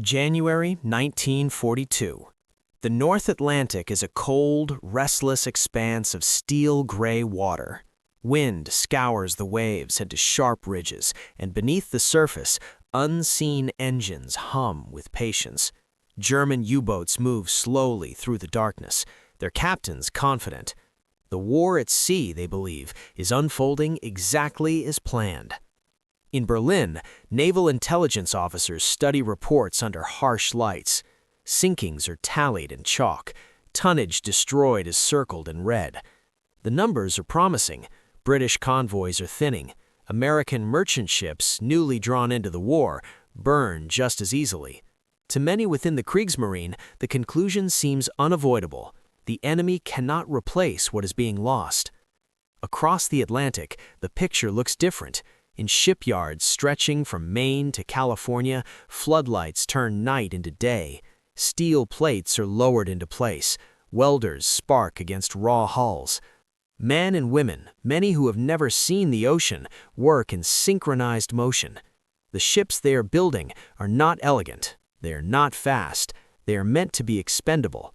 January 1942. The North Atlantic is a cold, restless expanse of steel-gray water. Wind scours the waves into sharp ridges, and beneath the surface, unseen engines hum with patience. German U-boats move slowly through the darkness, their captains confident. The war at sea, they believe, is unfolding exactly as planned. In Berlin, naval intelligence officers study reports under harsh lights. Sinkings are tallied in chalk. Tonnage destroyed is circled in red. The numbers are promising. British convoys are thinning. American merchant ships, newly drawn into the war, burn just as easily. To many within the Kriegsmarine, the conclusion seems unavoidable. The enemy cannot replace what is being lost. Across the Atlantic, the picture looks different. In shipyards stretching from Maine to California, floodlights turn night into day. Steel plates are lowered into place. Welders spark against raw hulls. Men and women, many who have never seen the ocean, work in synchronized motion. The ships they are building are not elegant. They are not fast. They are meant to be expendable.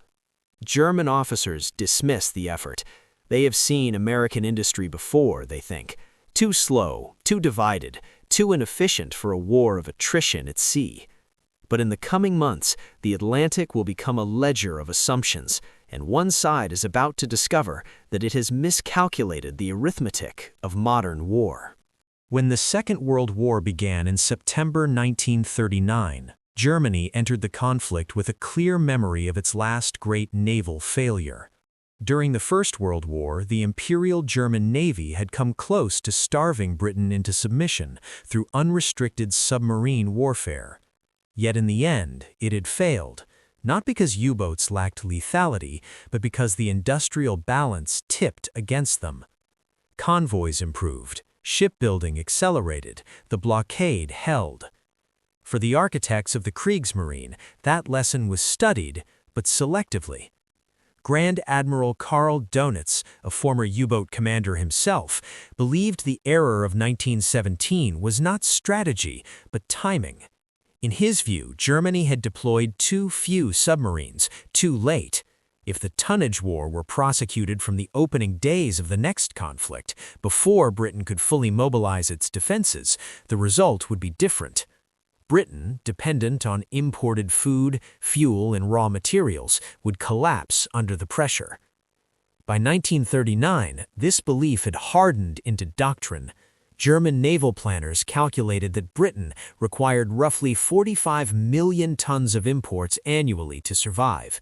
German officers dismiss the effort. They have seen American industry before, they think. Too slow, too divided, too inefficient for a war of attrition at sea. But in the coming months, the Atlantic will become a ledger of assumptions, and one side is about to discover that it has miscalculated the arithmetic of modern war. When the Second World War began in September 1939, Germany entered the conflict with a clear memory of its last great naval failure. During the First World War, the Imperial German Navy had come close to starving Britain into submission through unrestricted submarine warfare. Yet in the end, it had failed, not because U-boats lacked lethality, but because the industrial balance tipped against them. Convoys improved, shipbuilding accelerated, the blockade held. For the architects of the Kriegsmarine, that lesson was studied, but selectively. Grand Admiral Karl Dönitz, a former U-boat commander himself, believed the error of 1917 was not strategy, but timing. In his view, Germany had deployed too few submarines, too late. If the tonnage war were prosecuted from the opening days of the next conflict, before Britain could fully mobilize its defenses, the result would be different. Britain, dependent on imported food, fuel, and raw materials, would collapse under the pressure. By 1939, this belief had hardened into doctrine. German naval planners calculated that Britain required roughly 45 million tons of imports annually to survive.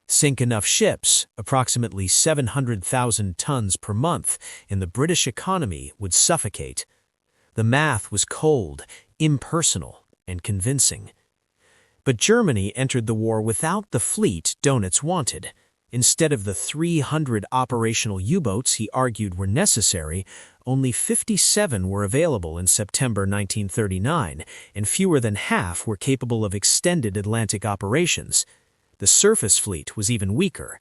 Sink enough ships, approximately 700,000 tons per month, and the British economy would suffocate. The math was cold, impersonal, and convincing. But Germany entered the war without the fleet Dönitz wanted. Instead of the 300 operational U-boats he argued were necessary, only 57 were available in September 1939, and fewer than half were capable of extended Atlantic operations. The surface fleet was even weaker.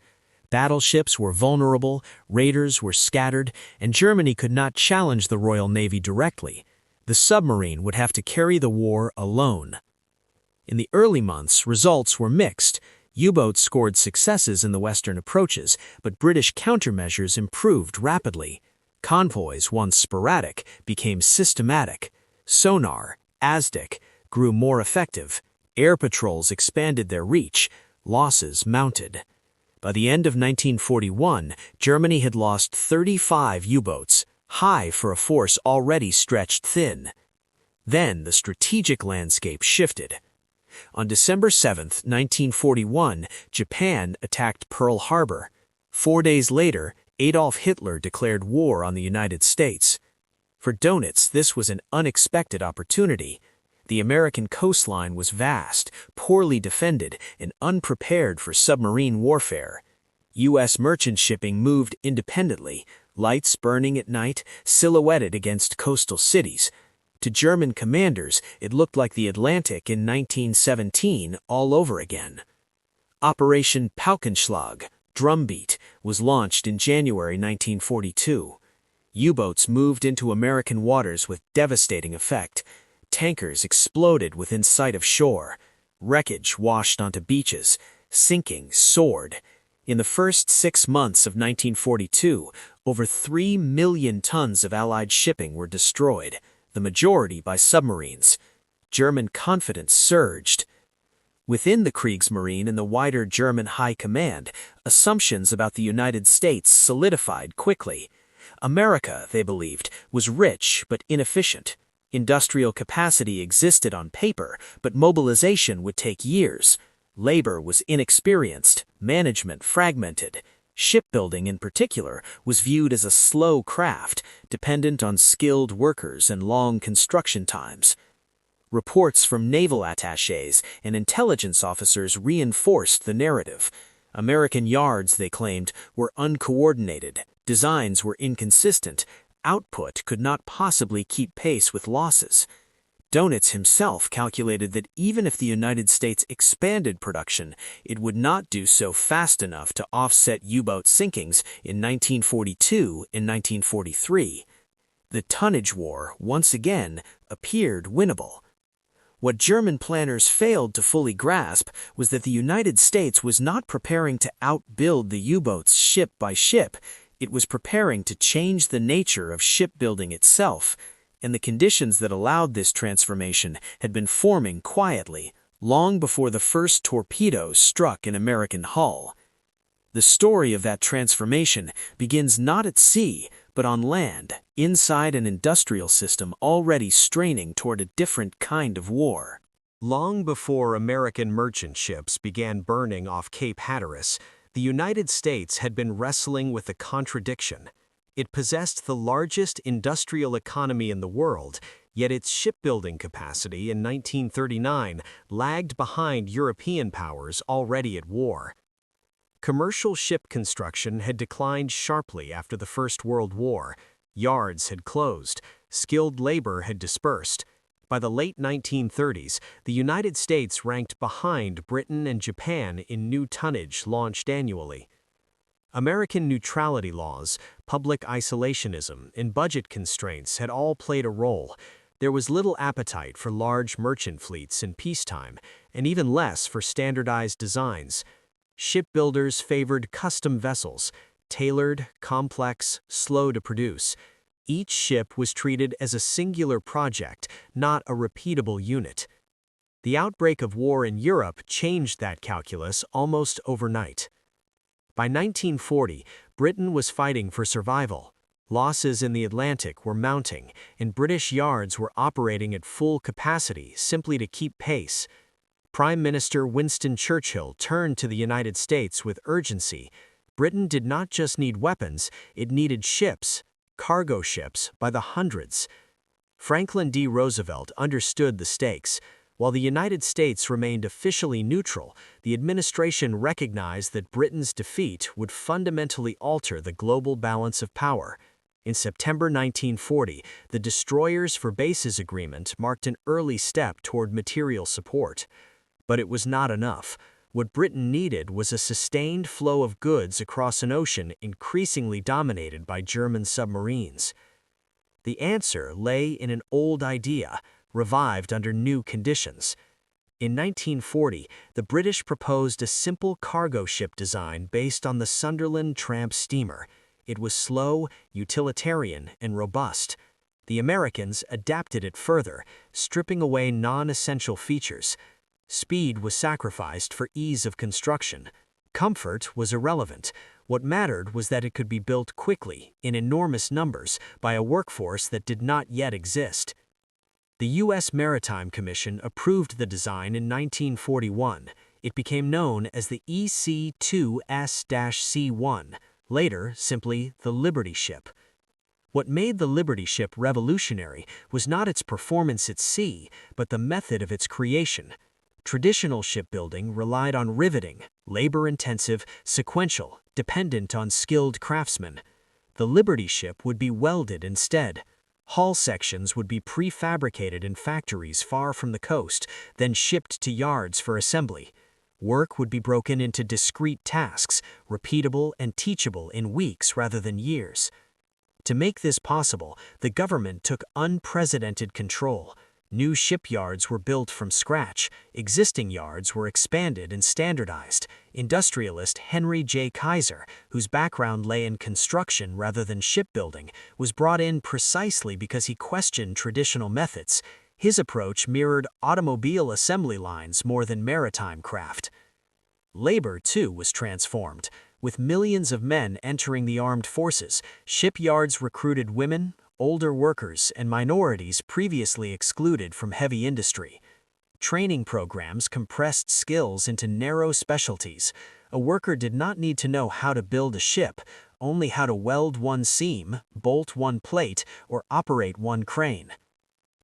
Battleships were vulnerable, raiders were scattered, and Germany could not challenge the Royal Navy directly. The submarine would have to carry the war alone. In the early months, results were mixed. U-boats scored successes in the western approaches, but British countermeasures improved rapidly. Convoys, once sporadic, became systematic. Sonar, ASDIC, grew more effective. Air patrols expanded their reach. Losses mounted. By the end of 1941, Germany had lost 35 U-boats, high for a force already stretched thin. Then the strategic landscape shifted. On December 7, 1941, Japan attacked Pearl Harbor. 4 days later, Adolf Hitler declared war on the United States. For Dönitz, this was an unexpected opportunity. The American coastline was vast, poorly defended, and unprepared for submarine warfare. U.S. merchant shipping moved independently, lights burning at night, silhouetted against coastal cities. To German commanders, it looked like the Atlantic in 1917 all over again. Operation Paukenschlag, Drumbeat, was launched in January 1942. U-boats moved into American waters with devastating effect. Tankers exploded within sight of shore. Wreckage washed onto beaches, sinking soared. In the first 6 months of 1942, over 3 million tons of Allied shipping were destroyed, the majority by submarines. German confidence surged. Within the Kriegsmarine and the wider German High Command, assumptions about the United States solidified quickly. America, they believed, was rich but inefficient. Industrial capacity existed on paper, but mobilization would take years. Labor was inexperienced, management fragmented. Shipbuilding, in particular, was viewed as a slow craft, dependent on skilled workers and long construction times. Reports from naval attachés and intelligence officers reinforced the narrative. American yards, they claimed, were uncoordinated, designs were inconsistent, output could not possibly keep pace with losses. Dönitz himself calculated that even if the United States expanded production, it would not do so fast enough to offset U-boat sinkings in 1942 and 1943. The Tonnage War, once again, appeared winnable. What German planners failed to fully grasp was that the United States was not preparing to outbuild the U-boats ship by ship. It was preparing to change the nature of shipbuilding itself, and the conditions that allowed this transformation had been forming quietly, long before the first torpedoes struck an American hull. The story of that transformation begins not at sea, but on land, inside an industrial system already straining toward a different kind of war. Long before American merchant ships began burning off Cape Hatteras, the United States had been wrestling with a contradiction. It possessed the largest industrial economy in the world, yet its shipbuilding capacity in 1939 lagged behind European powers already at war. Commercial ship construction had declined sharply after the First World War. Yards had closed, skilled labor had dispersed. By the late 1930s, the United States ranked behind Britain and Japan in new tonnage launched annually. American neutrality laws, public isolationism, and budget constraints had all played a role. There was little appetite for large merchant fleets in peacetime, and even less for standardized designs. Shipbuilders favored custom vessels, tailored, complex, slow to produce. Each ship was treated as a singular project, not a repeatable unit. The outbreak of war in Europe changed that calculus almost overnight. By 1940, Britain was fighting for survival. Losses in the Atlantic were mounting, and British yards were operating at full capacity simply to keep pace. Prime Minister Winston Churchill turned to the United States with urgency. Britain did not just need weapons, it needed ships, cargo ships, by the hundreds. Franklin D. Roosevelt understood the stakes. While the United States remained officially neutral, the administration recognized that Britain's defeat would fundamentally alter the global balance of power. In September 1940, the Destroyers for Bases Agreement marked an early step toward material support. But it was not enough. What Britain needed was a sustained flow of goods across an ocean increasingly dominated by German submarines. The answer lay in an old idea, revived under new conditions. In 1940, the British proposed a simple cargo ship design based on the Sunderland tramp steamer. It was slow, utilitarian, and robust. The Americans adapted it further, stripping away non-essential features. Speed was sacrificed for ease of construction. Comfort was irrelevant. What mattered was that it could be built quickly, in enormous numbers, by a workforce that did not yet exist. The U.S. Maritime Commission approved the design in 1941. It became known as the EC-2S-C1, later simply the Liberty Ship. What made the Liberty Ship revolutionary was not its performance at sea, but the method of its creation. Traditional shipbuilding relied on riveting, labor-intensive, sequential, dependent on skilled craftsmen. The Liberty Ship would be welded instead. Hull sections would be prefabricated in factories far from the coast, then shipped to yards for assembly. Work would be broken into discrete tasks, repeatable and teachable in weeks rather than years. To make this possible, the government took unprecedented control. New shipyards were built from scratch, existing yards were expanded and standardized. Industrialist Henry J. Kaiser, whose background lay in construction rather than shipbuilding, was brought in precisely because he questioned traditional methods. His approach mirrored automobile assembly lines more than maritime craft. Labor, too, was transformed. With millions of men entering the armed forces, shipyards recruited women, older workers, and minorities previously excluded from heavy industry. Training programs compressed skills into narrow specialties. A worker did not need to know how to build a ship, only how to weld one seam, bolt one plate, or operate one crane.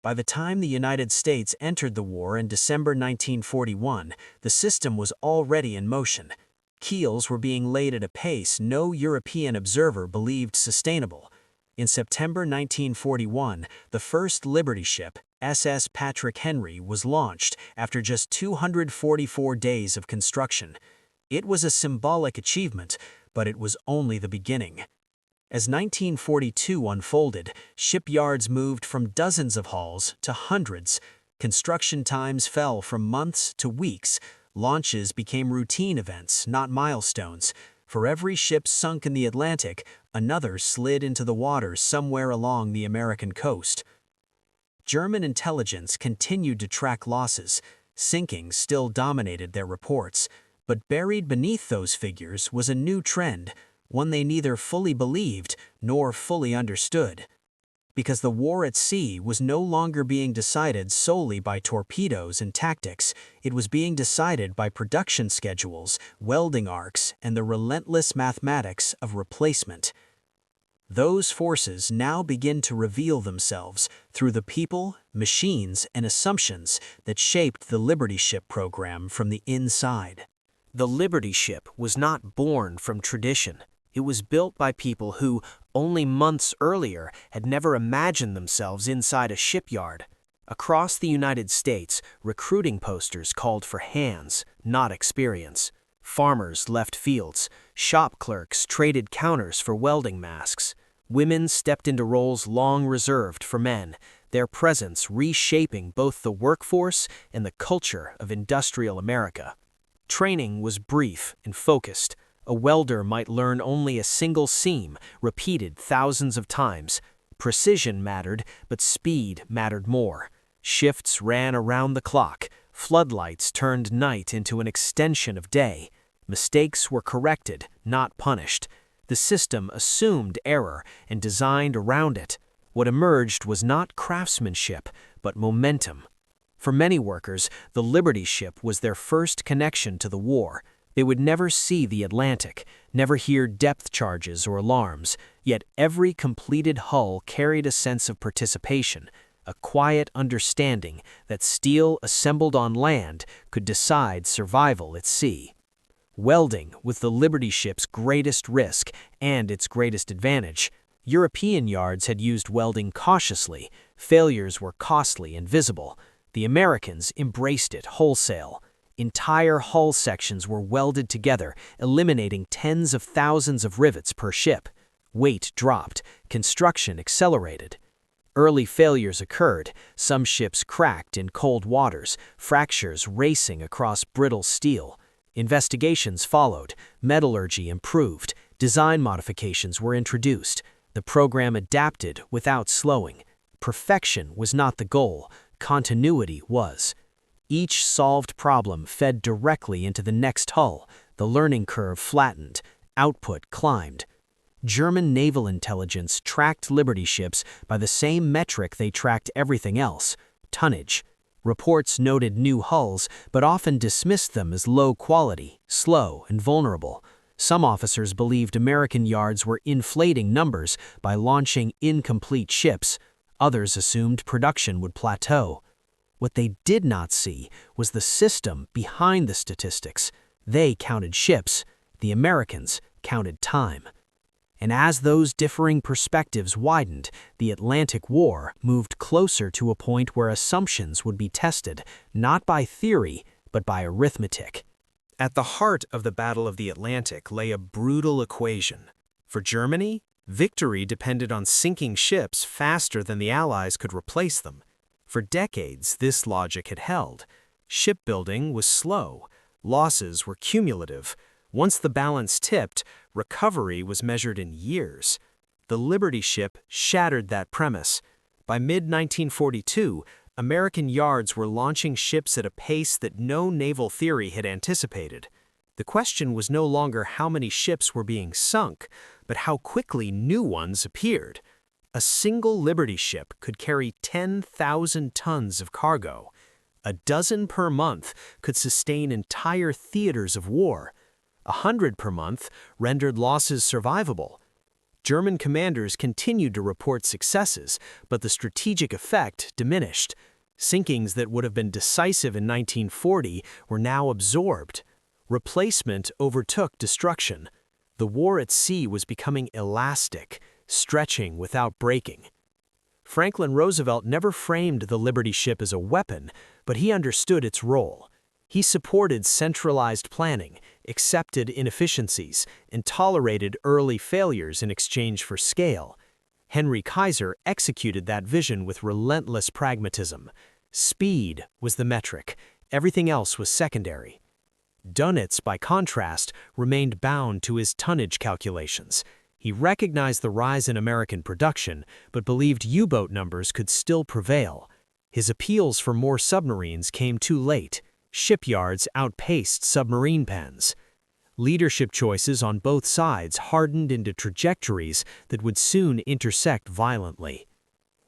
By the time the United States entered the war in December 1941, the system was already in motion. Keels were being laid at a pace no European observer believed sustainable. In September 1941, the first Liberty ship, SS Patrick Henry, was launched after just 244 days of construction. It was a symbolic achievement, but it was only the beginning. As 1942 unfolded, shipyards moved from dozens of hulls to hundreds. Construction times fell from months to weeks. Launches became routine events, not milestones. For every ship sunk in the Atlantic, another slid into the waters somewhere along the American coast. German intelligence continued to track losses. Sinkings still dominated their reports. But buried beneath those figures was a new trend, one they neither fully believed nor fully understood. Because the war at sea was no longer being decided solely by torpedoes and tactics, it was being decided by production schedules, welding arcs, and the relentless mathematics of replacement. Those forces now begin to reveal themselves through the people, machines, and assumptions that shaped the Liberty ship program from the inside. The Liberty ship was not born from tradition. It was built by people who, only months earlier, had never imagined themselves inside a shipyard. Across the United States, recruiting posters called for hands, not experience. Farmers left fields. Shop clerks traded counters for welding masks. Women stepped into roles long reserved for men, their presence reshaping both the workforce and the culture of industrial America. Training was brief and focused. A welder might learn only a single seam, repeated thousands of times. Precision mattered, but speed mattered more. Shifts ran around the clock. Floodlights turned night into an extension of day. Mistakes were corrected, not punished. The system assumed error and designed around it. What emerged was not craftsmanship, but momentum. For many workers, the Liberty ship was their first connection to the war. They would never see the Atlantic, never hear depth charges or alarms, yet every completed hull carried a sense of participation, a quiet understanding that steel assembled on land could decide survival at sea. Welding was the Liberty ship's greatest risk and its greatest advantage. European yards had used welding cautiously. Failures were costly and visible. The Americans embraced it wholesale. Entire hull sections were welded together, eliminating tens of thousands of rivets per ship. Weight dropped, construction accelerated. Early failures occurred, some ships cracked in cold waters, fractures racing across brittle steel. Investigations followed, metallurgy improved, design modifications were introduced. The program adapted without slowing. Perfection was not the goal, continuity was. Each solved problem fed directly into the next hull. The learning curve flattened. Output climbed. German naval intelligence tracked Liberty ships by the same metric they tracked everything else: tonnage. Reports noted new hulls, but often dismissed them as low quality, slow, and vulnerable. Some officers believed American yards were inflating numbers by launching incomplete ships. Others assumed production would plateau. What they did not see was the system behind the statistics. They counted ships. The Americans counted time. And as those differing perspectives widened, the Atlantic War moved closer to a point where assumptions would be tested, not by theory, but by arithmetic. At the heart of the Battle of the Atlantic lay a brutal equation. For Germany, victory depended on sinking ships faster than the Allies could replace them. For decades, this logic had held. Shipbuilding was slow. Losses were cumulative. Once the balance tipped, recovery was measured in years. The Liberty ship shattered that premise. By mid-1942, American yards were launching ships at a pace that no naval theory had anticipated. The question was no longer how many ships were being sunk, but how quickly new ones appeared. A single Liberty ship could carry 10,000 tons of cargo. A dozen per month could sustain entire theaters of war. 100 per month rendered losses survivable. German commanders continued to report successes, but the strategic effect diminished. Sinkings that would have been decisive in 1940 were now absorbed. Replacement overtook destruction. The war at sea was becoming elastic, stretching without breaking. Franklin Roosevelt never framed the Liberty ship as a weapon, but he understood its role. He supported centralized planning, accepted inefficiencies, and tolerated early failures in exchange for scale. Henry Kaiser executed that vision with relentless pragmatism. Speed was the metric. Everything else was secondary. Dönitz, by contrast, remained bound to his tonnage calculations. He recognized the rise in American production, but believed U-boat numbers could still prevail. His appeals for more submarines came too late. Shipyards outpaced submarine pens. Leadership choices on both sides hardened into trajectories that would soon intersect violently.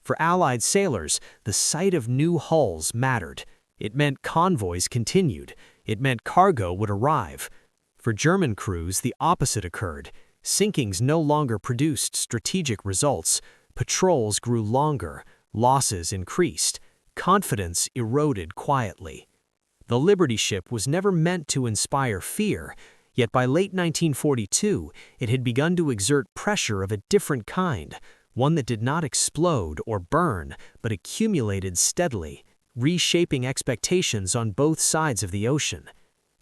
For Allied sailors, the sight of new hulls mattered. It meant convoys continued. It meant cargo would arrive. For German crews, the opposite occurred. Sinkings no longer produced strategic results. Patrols grew longer. Losses increased. Confidence eroded quietly. The Liberty ship was never meant to inspire fear, yet by late 1942, it had begun to exert pressure of a different kind, one that did not explode or burn, but accumulated steadily, reshaping expectations on both sides of the ocean.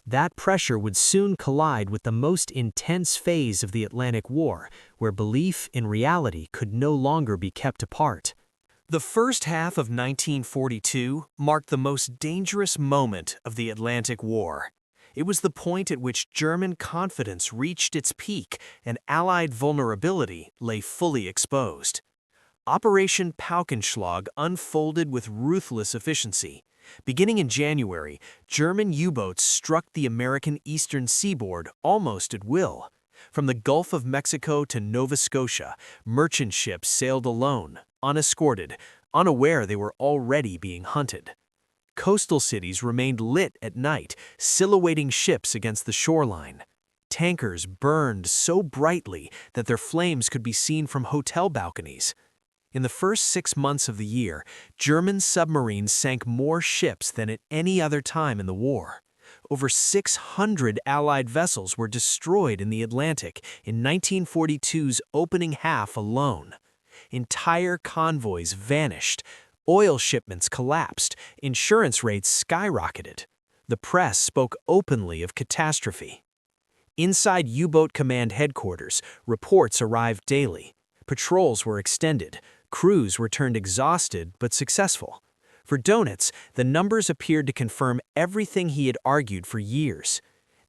That pressure would soon collide with the most intense phase of the Atlantic War, where belief in reality could no longer be kept apart. The first half of 1942 marked the most dangerous moment of the Atlantic War. It was the point at which German confidence reached its peak and Allied vulnerability lay fully exposed. Operation Paukenschlag unfolded with ruthless efficiency. Beginning in January, German U-boats struck the American eastern seaboard almost at will. From the Gulf of Mexico to Nova Scotia, merchant ships sailed alone, unescorted, unaware they were already being hunted. Coastal cities remained lit at night, silhouetting ships against the shoreline. Tankers burned so brightly that their flames could be seen from hotel balconies. In the first 6 months of the year, German submarines sank more ships than at any other time in the war. Over 600 Allied vessels were destroyed in the Atlantic in 1942's opening half alone. Entire convoys vanished. Oil shipments collapsed. Insurance rates skyrocketed. The press spoke openly of catastrophe. Inside U-boat command headquarters, reports arrived daily. Patrols were extended. Crews returned exhausted but successful. For Dönitz, the numbers appeared to confirm everything he had argued for years.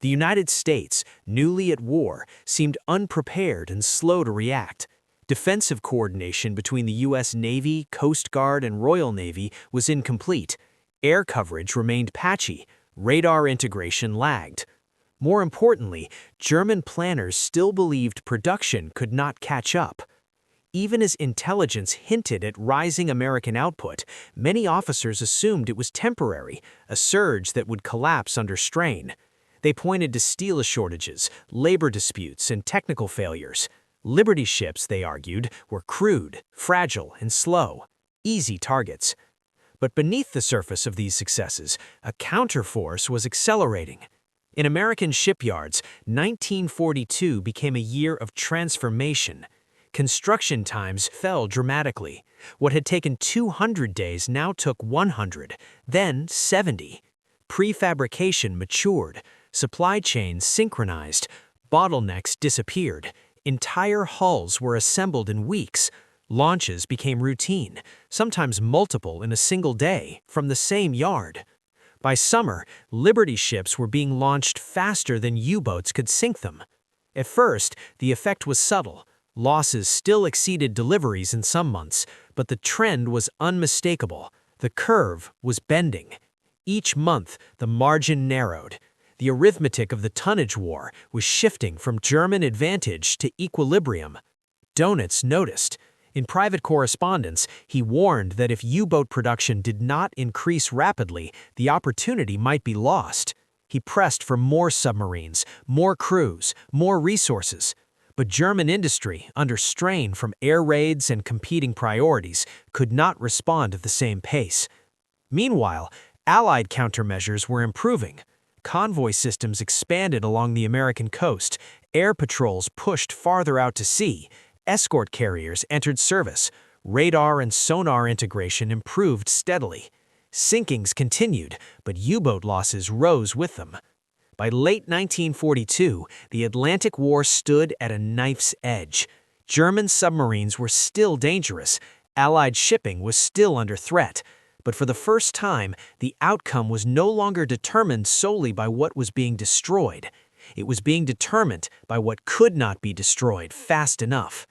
The United States, newly at war, seemed unprepared and slow to react. Defensive coordination between the U.S. Navy, Coast Guard, and Royal Navy was incomplete. Air coverage remained patchy. Radar integration lagged. More importantly, German planners still believed production could not catch up. Even as intelligence hinted at rising American output, many officers assumed it was temporary, a surge that would collapse under strain. They pointed to steel shortages, labor disputes, and technical failures. Liberty ships, they argued, were crude, fragile, and slow, easy targets. But beneath the surface of these successes, a counterforce was accelerating. In American shipyards, 1942 became a year of transformation. Construction times fell dramatically. What had taken 200 days now took 100, then 70. Prefabrication matured. Supply chains synchronized. Bottlenecks disappeared. Entire hulls were assembled in weeks. Launches became routine, sometimes multiple in a single day, from the same yard. By summer, Liberty ships were being launched faster than U-boats could sink them. At first, the effect was subtle. Losses still exceeded deliveries in some months, but the trend was unmistakable. The curve was bending. Each month, the margin narrowed. The arithmetic of the tonnage war was shifting from German advantage to equilibrium. Dönitz noticed. In private correspondence, he warned that if U-boat production did not increase rapidly, the opportunity might be lost. He pressed for more submarines, more crews, more resources. But German industry, under strain from air raids and competing priorities, could not respond at the same pace. Meanwhile, Allied countermeasures were improving. Convoy systems expanded along the American coast, air patrols pushed farther out to sea, escort carriers entered service, radar and sonar integration improved steadily. Sinkings continued, but U-boat losses rose with them. By late 1942, the Atlantic War stood at a knife's edge. German submarines were still dangerous, Allied shipping was still under threat. But for the first time, the outcome was no longer determined solely by what was being destroyed. It was being determined by what could not be destroyed fast enough.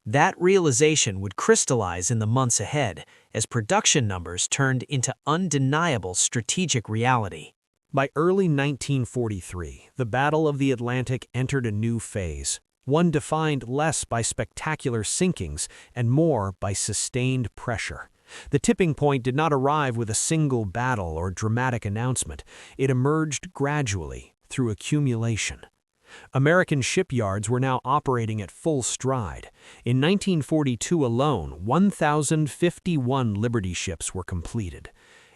That realization would crystallize in the months ahead as production numbers turned into undeniable strategic reality. By early 1943, the Battle of the Atlantic entered a new phase, one defined less by spectacular sinkings and more by sustained pressure. The tipping point did not arrive with a single battle or dramatic announcement. It emerged gradually, through accumulation. American shipyards were now operating at full stride. In 1942 alone, 1,051 Liberty ships were completed.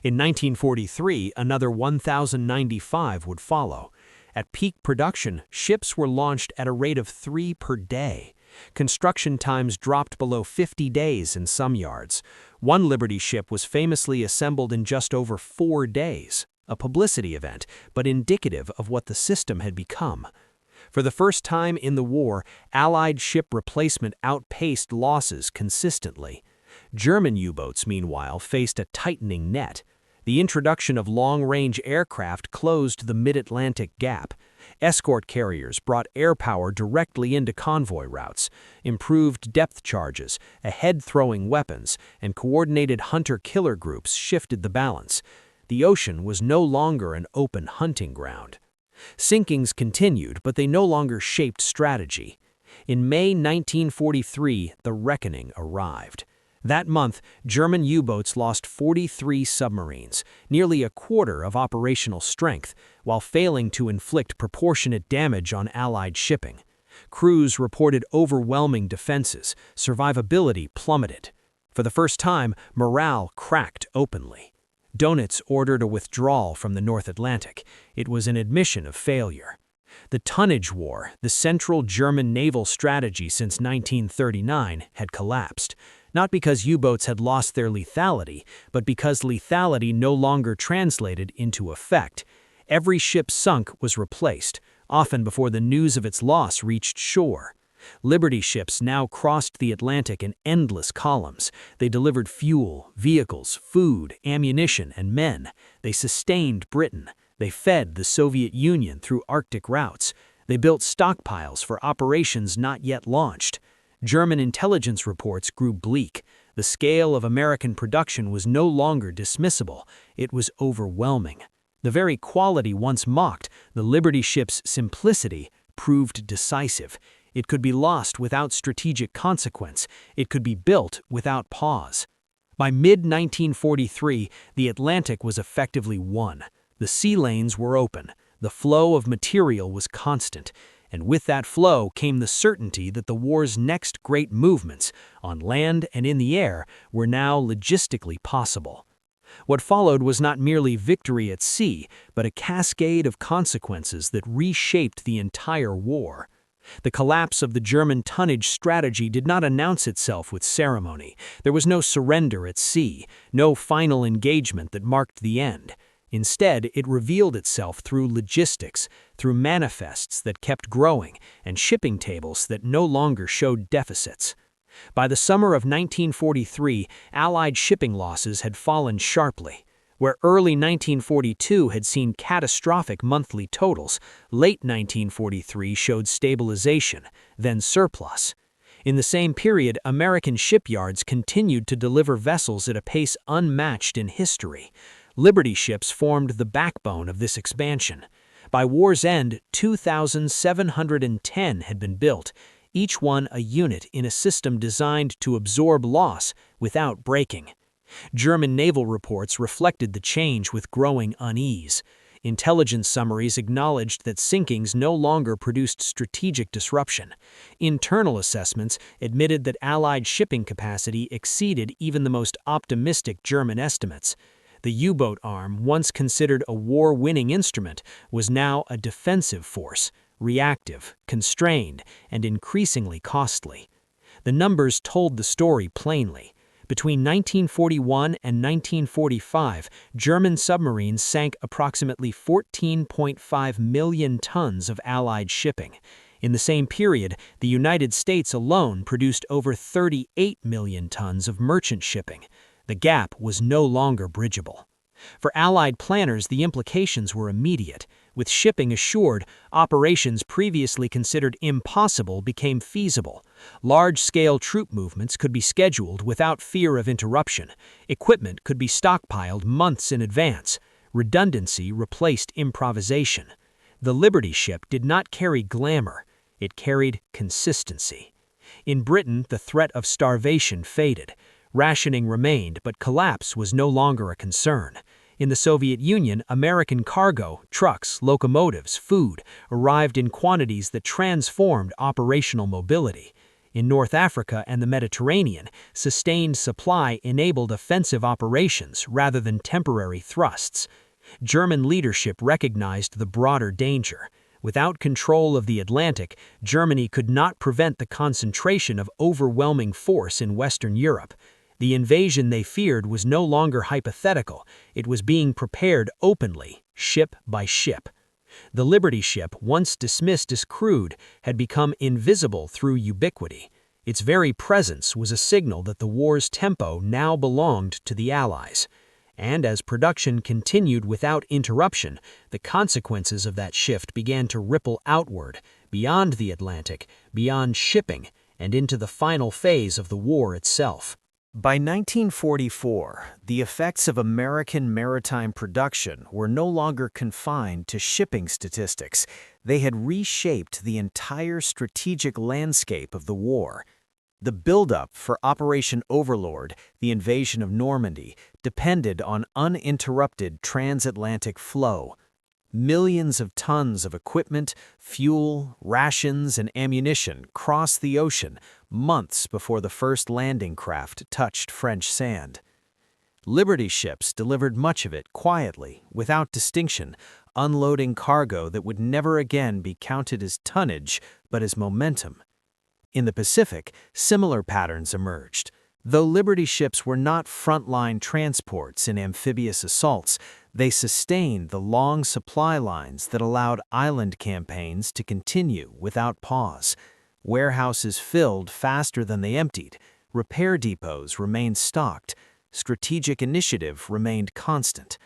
In 1943, another 1,095 would follow. At peak production, ships were launched at a rate of 3 per day. Construction times dropped below 50 days in some yards. One Liberty ship was famously assembled in just over 4 days, a publicity event, but indicative of what the system had become. For the first time in the war, Allied ship replacement outpaced losses consistently. German U-boats, meanwhile, faced a tightening net. The introduction of long-range aircraft closed the mid-Atlantic gap. Escort carriers brought air power directly into convoy routes. Improved depth charges, ahead-throwing weapons, and coordinated hunter-killer groups shifted the balance. The ocean was no longer an open hunting ground. Sinkings continued, but they no longer shaped strategy. In May 1943, the reckoning arrived. That month, German U-boats lost 43 submarines, nearly a quarter of operational strength, while failing to inflict proportionate damage on Allied shipping. Crews reported overwhelming defenses, survivability plummeted. For the first time, morale cracked openly. Dönitz ordered a withdrawal from the North Atlantic. It was an admission of failure. The Tonnage War, the central German naval strategy since 1939, had collapsed. Not because U-boats had lost their lethality, but because lethality no longer translated into effect. Every ship sunk was replaced, often before the news of its loss reached shore. Liberty ships now crossed the Atlantic in endless columns. They delivered fuel, vehicles, food, ammunition, and men. They sustained Britain. They fed the Soviet Union through Arctic routes. They built stockpiles for operations not yet launched. German intelligence reports grew bleak. The scale of American production was no longer dismissible. It was overwhelming. The very quality once mocked, the Liberty ship's simplicity, proved decisive. It could be lost without strategic consequence. It could be built without pause. By mid-1943, the Atlantic was effectively won. The sea lanes were open. The flow of material was constant. And with that flow came the certainty that the war's next great movements, on land and in the air, were now logistically possible. What followed was not merely victory at sea, but a cascade of consequences that reshaped the entire war. The collapse of the German tonnage strategy did not announce itself with ceremony. There was no surrender at sea, no final engagement that marked the end. Instead, it revealed itself through logistics, through manifests that kept growing, and shipping tables that no longer showed deficits. By the summer of 1943, Allied shipping losses had fallen sharply. Where early 1942 had seen catastrophic monthly totals, late 1943 showed stabilization, then surplus. In the same period, American shipyards continued to deliver vessels at a pace unmatched in history. Liberty ships formed the backbone of this expansion. By war's end, 2,710 had been built, each one a unit in a system designed to absorb loss without breaking. German naval reports reflected the change with growing unease. Intelligence summaries acknowledged that sinkings no longer produced strategic disruption. Internal assessments admitted that Allied shipping capacity exceeded even the most optimistic German estimates. The U-boat arm, once considered a war-winning instrument, was now a defensive force, reactive, constrained, and increasingly costly. The numbers told the story plainly. Between 1941 and 1945, German submarines sank approximately 14.5 million tons of Allied shipping. In the same period, the United States alone produced over 38 million tons of merchant shipping. The gap was no longer bridgeable. For Allied planners, the implications were immediate. With shipping assured, operations previously considered impossible became feasible. Large-scale troop movements could be scheduled without fear of interruption. Equipment could be stockpiled months in advance. Redundancy replaced improvisation. The Liberty ship did not carry glamour. It carried consistency. In Britain, the threat of starvation faded. Rationing remained, but collapse was no longer a concern. In the Soviet Union, American cargo, trucks, locomotives, food arrived in quantities that transformed operational mobility. In North Africa and the Mediterranean, sustained supply enabled offensive operations rather than temporary thrusts. German leadership recognized the broader danger. Without control of the Atlantic, Germany could not prevent the concentration of overwhelming force in Western Europe. The invasion they feared was no longer hypothetical. It was being prepared openly, ship by ship. The Liberty ship, once dismissed as crude, had become invisible through ubiquity. Its very presence was a signal that the war's tempo now belonged to the Allies. And as production continued without interruption, the consequences of that shift began to ripple outward, beyond the Atlantic, beyond shipping, and into the final phase of the war itself. By 1944, the effects of American maritime production were no longer confined to shipping statistics. They had reshaped the entire strategic landscape of the war. The buildup for Operation Overlord, the invasion of Normandy, depended on uninterrupted transatlantic flow. Millions of tons of equipment, fuel, rations, and ammunition crossed the ocean months before the first landing craft touched French sand. Liberty ships delivered much of it quietly, without distinction, unloading cargo that would never again be counted as tonnage but as momentum. In the Pacific, similar patterns emerged. Though Liberty ships were not frontline transports in amphibious assaults, they sustained the long supply lines that allowed island campaigns to continue without pause. Warehouses filled faster than they emptied. Repair depots remained stocked. Strategic initiative remained constant.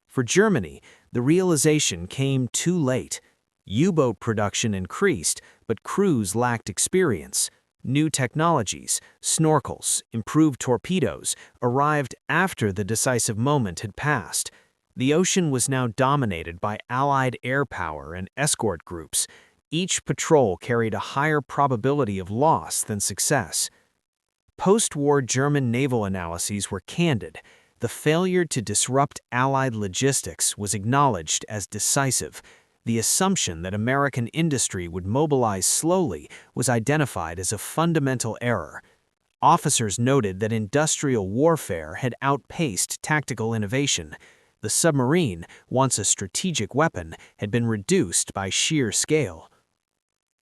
For Germany, the realization came too late. U-boat production increased, but crews lacked experience. New technologies, snorkels, improved torpedoes, arrived after the decisive moment had passed. The ocean was now dominated by Allied air power and escort groups. Each patrol carried a higher probability of loss than success. Post-war German naval analyses were candid. The failure to disrupt Allied logistics was acknowledged as decisive. The assumption that American industry would mobilize slowly was identified as a fundamental error. Officers noted that industrial warfare had outpaced tactical innovation. The submarine, once a strategic weapon, had been reduced by sheer scale.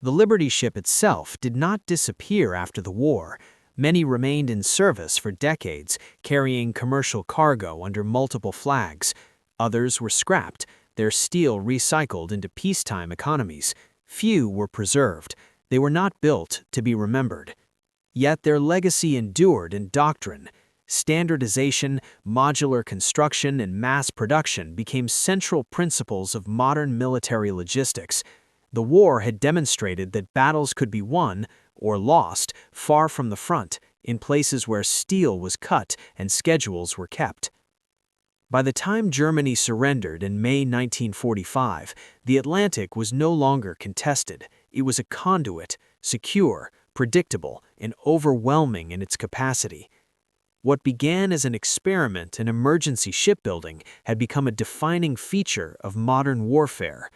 The Liberty ship itself did not disappear after the war. Many remained in service for decades, carrying commercial cargo under multiple flags. Others were scrapped, their steel recycled into peacetime economies. Few were preserved. They were not built to be remembered. Yet their legacy endured in doctrine. Standardization, modular construction, and mass production became central principles of modern military logistics. The war had demonstrated that battles could be won, or lost, far from the front, in places where steel was cut and schedules were kept. By the time Germany surrendered in May 1945, the Atlantic was no longer contested. It was a conduit, secure, predictable, and overwhelming in its capacity. What began as an experiment in emergency shipbuilding had become a defining feature of modern warfare.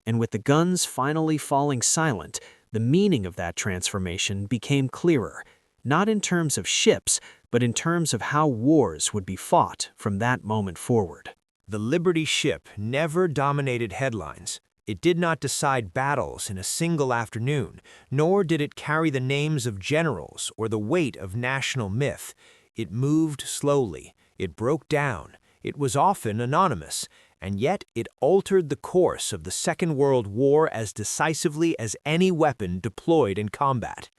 And with the guns finally falling silent, the meaning of that transformation became clearer, not in terms of ships, but in terms of how wars would be fought from that moment forward. The Liberty ship never dominated headlines. It did not decide battles in a single afternoon, nor did it carry the names of generals or the weight of national myth. It moved slowly, it broke down, it was often anonymous, and yet it altered the course of the Second World War as decisively as any weapon deployed in combat.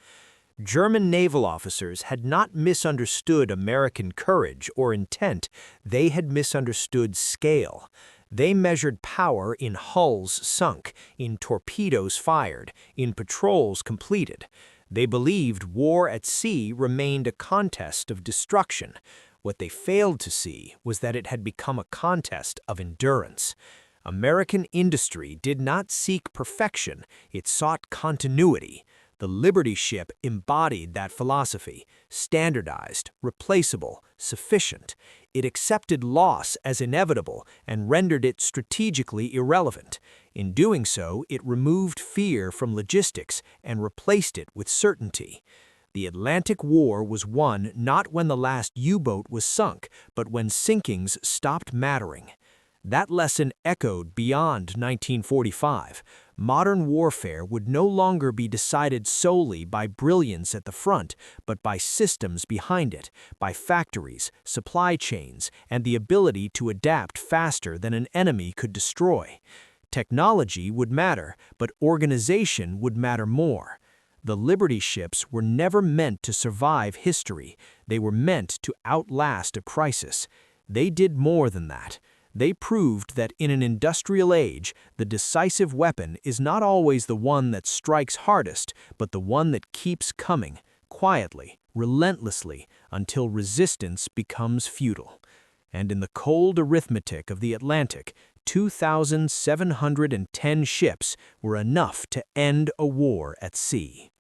German naval officers had not misunderstood American courage or intent, they had misunderstood scale. They measured power in hulls sunk, in torpedoes fired, in patrols completed. They believed war at sea remained a contest of destruction. What they failed to see was that it had become a contest of endurance. American industry did not seek perfection, it sought continuity. The Liberty ship embodied that philosophy, standardized, replaceable, sufficient. It accepted loss as inevitable and rendered it strategically irrelevant. In doing so, it removed fear from logistics and replaced it with certainty. The Atlantic War was won not when the last U-boat was sunk, but when sinkings stopped mattering. That lesson echoed beyond 1945. Modern warfare would no longer be decided solely by brilliance at the front, but by systems behind it, by factories, supply chains, and the ability to adapt faster than an enemy could destroy. Technology would matter, but organization would matter more. The Liberty ships were never meant to survive history. They were meant to outlast a crisis. They did more than that. They proved that in an industrial age, the decisive weapon is not always the one that strikes hardest, but the one that keeps coming, quietly, relentlessly, until resistance becomes futile. And in the cold arithmetic of the Atlantic, 2,710 ships were enough to end a war at sea.